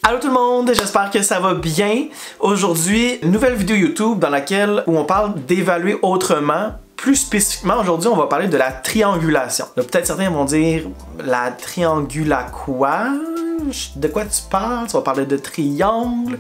Allô tout le monde, j'espère que ça va bien. Aujourd'hui, une nouvelle vidéo YouTube dans laquelle on parle d'évaluer autrement. Plus spécifiquement, aujourd'hui, on va parler de la triangulation. Peut-être certains vont dire la triangula quoi? De quoi tu parles? Tu vas parler de triangle?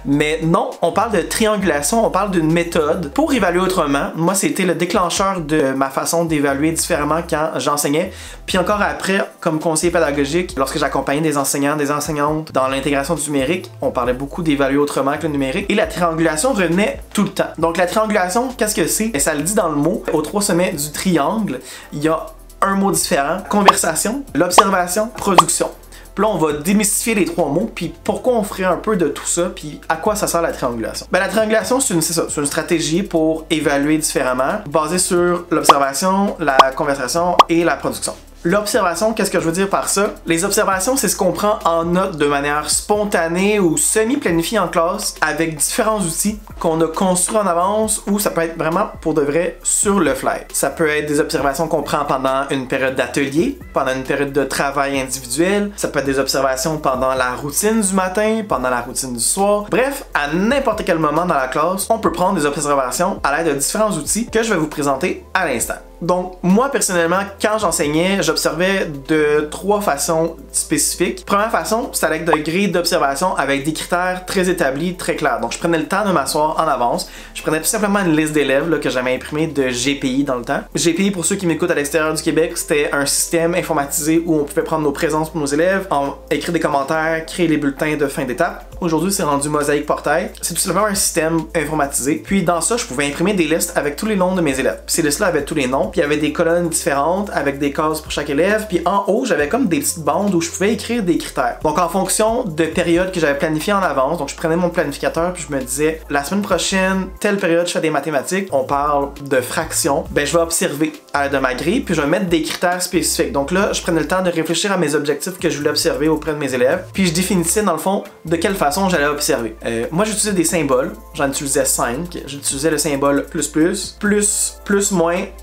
Mais non, on parle de triangulation, on parle d'une méthode pour évaluer autrement. Moi, c'était le déclencheur de ma façon d'évaluer différemment quand j'enseignais. Puis encore après, comme conseiller pédagogique, lorsque j'accompagnais des enseignants, des enseignantes dans l'intégration du numérique, on parlait beaucoup d'évaluer autrement que le numérique. Et la triangulation revenait tout le temps. Donc la triangulation, qu'est-ce que c'est? Ça le dit dans le mot. Aux trois sommets du triangle, il y a un mot différent. Conversation, l'observation, production. Puis là, on va démystifier les trois mots, puis pourquoi on ferait un peu de tout ça, puis à quoi ça sert la triangulation. Ben, la triangulation, c'est une stratégie pour évaluer différemment, basée sur l'observation, la conversation et la production. L'observation, qu'est-ce que je veux dire par ça? Les observations, c'est ce qu'on prend en note de manière spontanée ou semi-planifiée en classe avec différents outils qu'on a construits en avance ou ça peut être vraiment pour de vrai sur le fly. Ça peut être des observations qu'on prend pendant une période d'atelier, pendant une période de travail individuel, ça peut être des observations pendant la routine du matin, pendant la routine du soir. Bref, à n'importe quel moment dans la classe, on peut prendre des observations à l'aide de différents outils que je vais vous présenter à l'instant. Donc, moi, personnellement, quand j'enseignais, j'observais de trois façons spécifiques. Première façon, c'était avec des grilles d'observation avec des critères très établis, très clairs. Donc, je prenais le temps de m'asseoir en avance. Je prenais tout simplement une liste d'élèves que j'avais imprimée de GPI dans le temps. GPI, pour ceux qui m'écoutent à l'extérieur du Québec, c'était un système informatisé où on pouvait prendre nos présences pour nos élèves, écrire des commentaires, créer les bulletins de fin d'étape. Aujourd'hui, c'est rendu Mosaïque Portail. C'est tout simplement un système informatisé. Puis, dans ça, je pouvais imprimer des listes avec tous les noms de mes élèves. Ces listes-là avaient tous les noms. Puis il y avait des colonnes différentes avec des cases pour chaque élève. Puis en haut, j'avais comme des petites bandes où je pouvais écrire des critères. Donc en fonction de périodes que j'avais planifiées en avance, donc je prenais mon planificateur puis je me disais, la semaine prochaine, telle période, je fais des mathématiques, on parle de fractions, ben je vais observer à l'aide de ma grille puis je vais mettre des critères spécifiques. Donc là, je prenais le temps de réfléchir à mes objectifs que je voulais observer auprès de mes élèves. Puis je définissais dans le fond de quelle façon j'allais observer. Moi, j'utilisais des symboles. J'en utilisais 5. J'utilisais le symbole plus,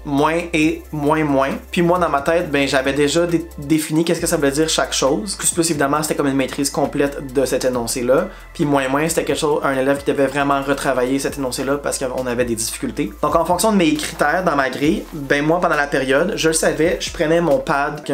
moins et moins. Puis moi, dans ma tête, ben j'avais déjà défini qu'est-ce que ça veut dire chaque chose. Plus, évidemment, c'était comme une maîtrise complète de cet énoncé-là. Puis moins, c'était quelque chose, un élève qui devait vraiment retravailler cet énoncé-là parce qu'on avait des difficultés. Donc, en fonction de mes critères dans ma grille, ben moi, pendant la période, je le savais, je prenais mon pad avec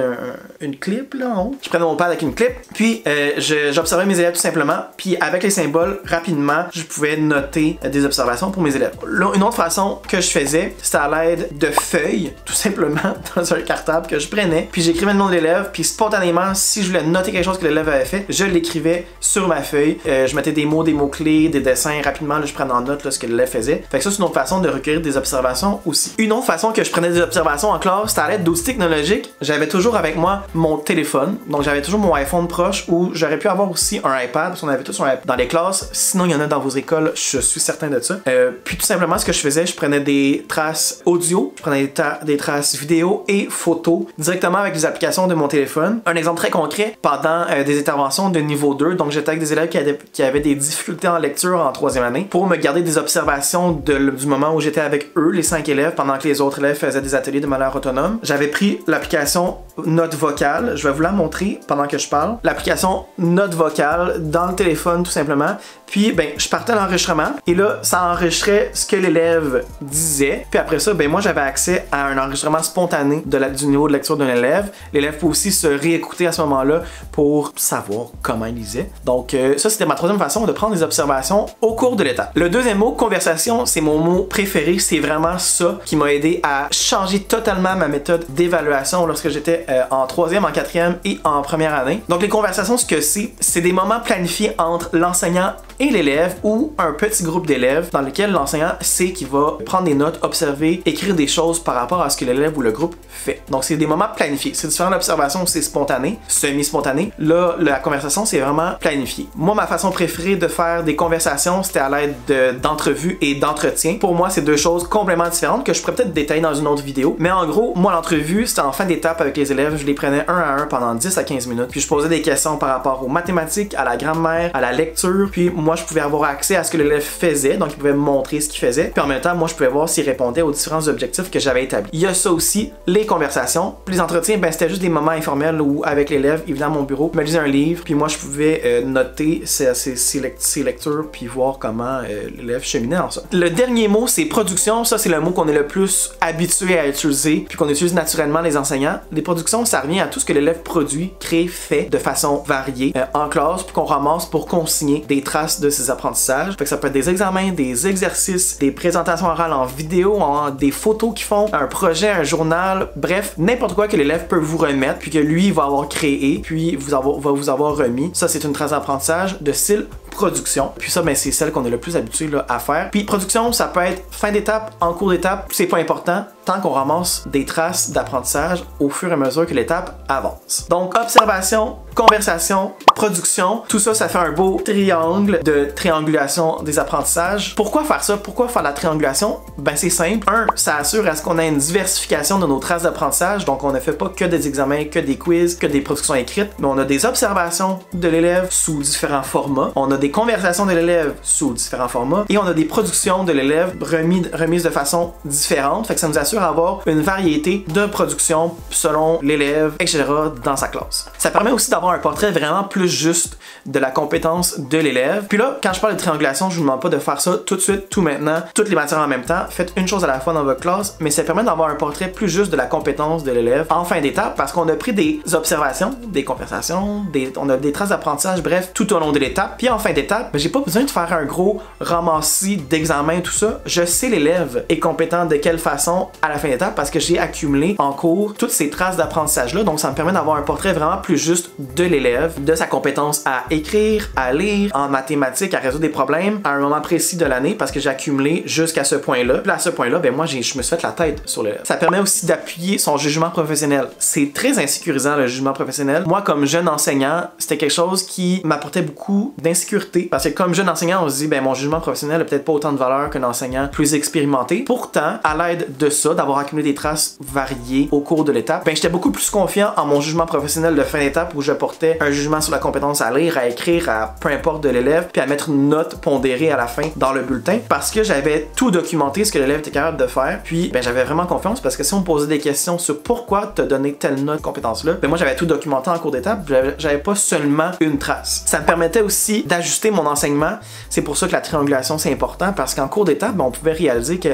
une clip, là, en haut. Je prenais mon pad avec une clip, puis j'observais mes élèves tout simplement. Puis avec les symboles, rapidement, je pouvais noter des observations pour mes élèves. Là, une autre façon que je faisais, c'était à l'aide de feuilles, tout simplement, dans un cartable que je prenais, puis j'écrivais le nom de l'élève, puis spontanément, si je voulais noter quelque chose que l'élève avait fait, je l'écrivais sur ma feuille. Je mettais des mots-clés, des dessins, rapidement, là, je prenais en note là, ce que l'élève faisait. Fait que ça, c'est une autre façon de recueillir des observations aussi. Une autre façon que je prenais des observations en classe, c'était à l'aide d'outils technologiques. J'avais toujours avec moi mon téléphone, donc j'avais toujours mon iPhone proche, ou j'aurais pu avoir aussi un iPad, parce qu'on avait tous un iPad dans les classes. Sinon, il y en a dans vos écoles, je suis certain de ça. Puis tout simplement, ce que je faisais, je prenais des traces audio, je prenais des traces vidéo et photos directement avec les applications de mon téléphone. Un exemple très concret, pendant des interventions de niveau 2, donc j'étais avec des élèves qui avaient des difficultés en lecture en 3e année, pour me garder des observations du moment où j'étais avec eux, les 5 élèves, pendant que les autres élèves faisaient des ateliers de manière autonome. J'avais pris l'application Note Vocale, je vais vous la montrer pendant que je parle. L'application Note Vocale dans le téléphone tout simplement. Puis ben je partais à l'enregistrement et là ça enregistrait ce que l'élève disait. Puis après ça, ben moi j'avais accès à un enregistrement spontané du niveau de lecture d'un élève. L'élève peut aussi se réécouter à ce moment-là pour savoir comment il lisait. Donc ça c'était ma troisième façon de prendre des observations au cours de l'étape. Le deuxième mot, conversation, c'est mon mot préféré. C'est vraiment ça qui m'a aidé à changer totalement ma méthode d'évaluation lorsque j'étais en 3e, en 4e et en première année. Donc les conversations, ce que c'est des moments planifiés entre l'enseignant et l'élève ou un petit groupe d'élèves dans lequel l'enseignant sait qu'il va prendre des notes, observer, écrire des choses par rapport à ce que l'élève ou le groupe fait. Donc c'est des moments planifiés. C'est différent de l'observation où c'est spontané, semi-spontané. Là, la conversation, c'est vraiment planifié. Moi, ma façon préférée de faire des conversations, c'était à l'aide d'entrevues et d'entretiens. Pour moi, c'est deux choses complètement différentes que je pourrais peut-être détailler dans une autre vidéo. vidéo. Mais en gros, moi l'entrevue, c'était en fin d'étape avec les élèves. Je les prenais un à un pendant 10 à 15 minutes. Puis je posais des questions par rapport aux mathématiques, à la grammaire, à la lecture. Puis moi, je pouvais avoir accès à ce que l'élève faisait. Donc il pouvait me montrer ce qu'il faisait. Puis en même temps, moi, je pouvais voir s'il répondait aux différents objectifs que j'avais établis. Il y a ça aussi, les conversations. Puis les entretiens, ben c'était juste des moments informels où avec l'élève, il venait à mon bureau, il me lisait un livre. Puis moi, je pouvais noter ses lectures puis voir comment l'élève cheminait dans ça. Le dernier mot, c'est production. Ça, c'est le mot qu'on est le plus habitué à utiliser puis qu'on utilise naturellement les enseignants. Les productions, ça revient à tout ce que l'élève produit, crée, fait de façon variée en classe puis qu'on ramasse pour consigner des traces de ses apprentissages. Fait que ça peut être des examens, des exercices, des présentations orales en vidéo, des photos qu'ils font, un projet, un journal, bref, n'importe quoi que l'élève peut vous remettre puis que lui va avoir créé puis va vous avoir remis. Ça, c'est une trace d'apprentissage de style production. Puis ça, ben, c'est celle qu'on est le plus habitué là, à faire. Puis production, ça peut être fin d'étape, en cours d'étape, c'est pas important tant qu'on ramasse des traces d'apprentissage au fur et à mesure que l'étape avance. Donc, observation, conversation, production, tout ça, ça fait un beau triangle de triangulation des apprentissages. Pourquoi faire ça? Pourquoi faire la triangulation? Ben, c'est simple. Un, ça assure à ce qu'on ait une diversification de nos traces d'apprentissage. Donc, on ne fait pas que des examens, que des quiz, que des productions écrites, mais on a des observations de l'élève sous différents formats. On a des conversations de l'élève sous différents formats et on a des productions de l'élève remises de façon différente. Fait que ça nous assure d'avoir une variété de productions selon l'élève, etc. dans sa classe. Ça permet aussi d'avoir un portrait vraiment plus juste de la compétence de l'élève. Puis là, quand je parle de triangulation, je vous demande pas de faire ça tout de suite, tout maintenant, toutes les matières en même temps. Faites une chose à la fois dans votre classe, mais ça permet d'avoir un portrait plus juste de la compétence de l'élève en fin d'étape parce qu'on a pris des observations, des conversations, on a des traces d'apprentissage, bref, tout au long de l'étape. Puis en fin d'étape, ben, j'ai pas besoin de faire un gros ramassis d'examens, tout ça. Je sais l'élève est compétent de quelle façon à la fin d'étape parce que j'ai accumulé en cours toutes ces traces d'apprentissage-là. Donc ça me permet d'avoir un portrait vraiment plus juste de l'élève, de sa compétence à écrire, à lire, en mathématiques, à résoudre des problèmes à un moment précis de l'année parce que j'ai accumulé jusqu'à ce point-là. Puis à ce point-là, ben moi, je me suis fait la tête sur l'élève. Ça permet aussi d'appuyer son jugement professionnel. C'est très insécurisant le jugement professionnel. Moi, comme jeune enseignant, c'était quelque chose qui m'apportait beaucoup d'insécurité parce que comme jeune enseignant, on se dit, ben mon jugement professionnel n'a peut-être pas autant de valeur qu'un enseignant plus expérimenté. Pourtant, à l'aide de ça, d'avoir accumulé des traces variées au cours de l'étape, ben j'étais beaucoup plus confiant en mon jugement professionnel de fin d'étape où je portais un jugement sur la compétence à lire, à écrire, à peu importe de l'élève, puis à mettre une note pondérée à la fin dans le bulletin parce que j'avais tout documenté ce que l'élève était capable de faire. Puis ben j'avais vraiment confiance parce que si on me posait des questions sur pourquoi t'as donné telle note compétence-là, ben moi j'avais tout documenté en cours d'étape, j'avais pas seulement une trace. Ça me permettait aussi d'ajuster mon enseignement. C'est pour ça que la triangulation c'est important parce qu'en cours d'étape, ben, on pouvait réaliser que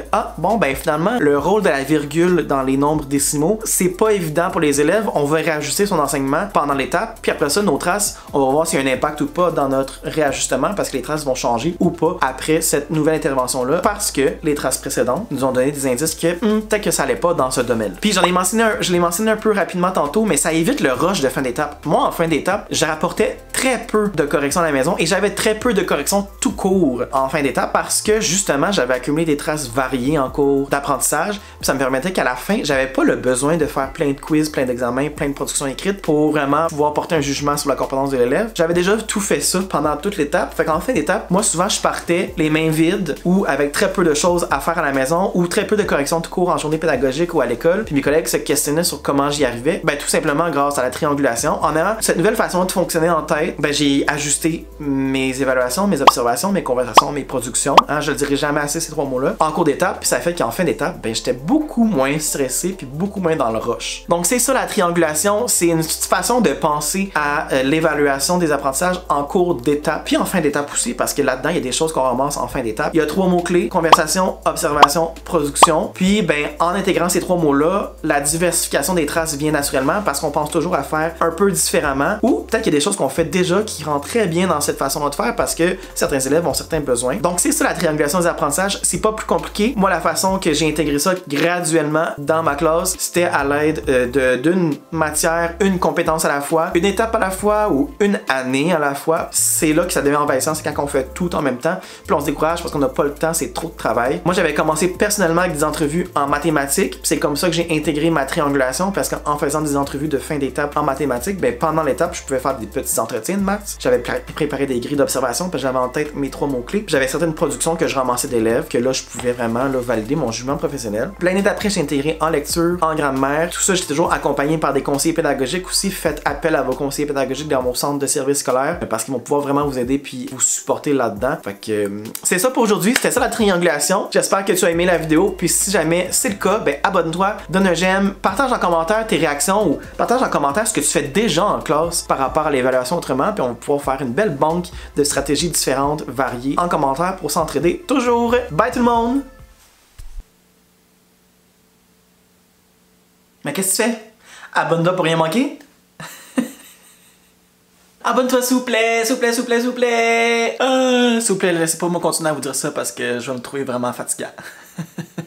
ben finalement le rôle de la virgule dans les nombres décimaux, c'est pas évident pour les élèves. On va réajuster son enseignement pendant l'étape, puis après ça nos traces, on va voir s'il y a un impact ou pas dans notre réajustement parce que les traces vont changer ou pas après cette nouvelle intervention-là parce que les traces précédentes nous ont donné des indices que peut-être que ça allait pas dans ce domaine. Puis je l'ai mentionné un peu rapidement tantôt, mais ça évite le rush de fin d'étape. Moi, en fin d'étape, je rapportais très peu de corrections à la maison et j'avais très peu de corrections tout court en fin d'étape parce que justement, j'avais accumulé des traces variées en cours d'apprentissage. Puis ça me permettait qu'à la fin, j'avais pas le besoin de faire plein de quiz, plein d'examens, plein de productions écrites pour vraiment pouvoir porter un jugement sur la compétence de l'élève. J'avais déjà tout fait ça pendant toute l'étape. Fait qu'en fin d'étape, moi souvent je partais les mains vides ou avec très peu de choses à faire à la maison ou très peu de corrections tout court en journée pédagogique ou à l'école. Puis mes collègues se questionnaient sur comment j'y arrivais. Ben tout simplement grâce à la triangulation. En ayant cette nouvelle façon de fonctionner en tête, ben j'ai ajusté mes évaluations, mes observations, mes conversations, mes productions. Je le dirai jamais assez ces trois mots-là en cours d'étape. Puis ça fait qu'en fin d'étape, ben j'étais beaucoup moins stressé puis beaucoup moins dans le rush. Donc c'est ça la triangulation, c'est une façon de penser à l'évaluation des apprentissages en cours d'étape puis en fin d'étape aussi parce que là-dedans il y a des choses qu'on ramasse en fin d'étape. Il y a trois mots-clés: conversation, observation, production. Puis ben en intégrant ces trois mots-là, la diversification des traces vient naturellement parce qu'on pense toujours à faire un peu différemment ou peut-être qu'il y a des choses qu'on fait déjà qui rentrent très bien dans cette façon de faire parce que certains élèves ont certains besoins. Donc c'est ça la triangulation des apprentissages, c'est pas plus compliqué. Moi la façon que j'ai intégré ça graduellement dans ma classe, c'était à l'aide d'une matière, une compétence à la fois, une étape à la fois ou une année à la fois. C'est là que ça devient envahissant, c'est quand on fait tout en même temps, puis on se décourage parce qu'on n'a pas le temps, c'est trop de travail. Moi j'avais commencé personnellement avec des entrevues en mathématiques, c'est comme ça que j'ai intégré ma triangulation parce qu'en faisant des entrevues de fin d'étape en mathématiques, ben pendant l'étape je pouvais faire des petits entretiens entretien de maths. J'avais préparé des grilles d'observation parce que j'avais en tête mes 3 mots-clés. J'avais certaines productions que je ramassais d'élèves, que là, je pouvais vraiment là, valider mon jugement professionnel. Puis l'année d'après, j'ai intégré en lecture, en grammaire. Tout ça, j'étais toujours accompagné par des conseillers pédagogiques aussi. Faites appel à vos conseillers pédagogiques dans mon centre de service scolaire parce qu'ils vont pouvoir vraiment vous aider puis vous supporter là-dedans. Fait que c'est ça pour aujourd'hui. C'était ça la triangulation. J'espère que tu as aimé la vidéo. Puis si jamais c'est le cas, ben abonne-toi, donne un j'aime, partage en commentaire tes réactions ou partage en commentaire ce que tu fais déjà en classe par rapport à l'évaluation autrement. Puis on va pouvoir faire une belle banque de stratégies différentes, variées en commentaire pour s'entraider toujours. Bye tout le monde! Mais qu'est-ce que tu fais? Abonne-toi pour rien manquer? Abonne-toi s'il vous plaît, s'il vous plaît, s'il vous plaît, s'il vous plaît! S'il vous plaît, laissez pas moi continuer à vous dire ça parce que je vais me trouver vraiment fatigant.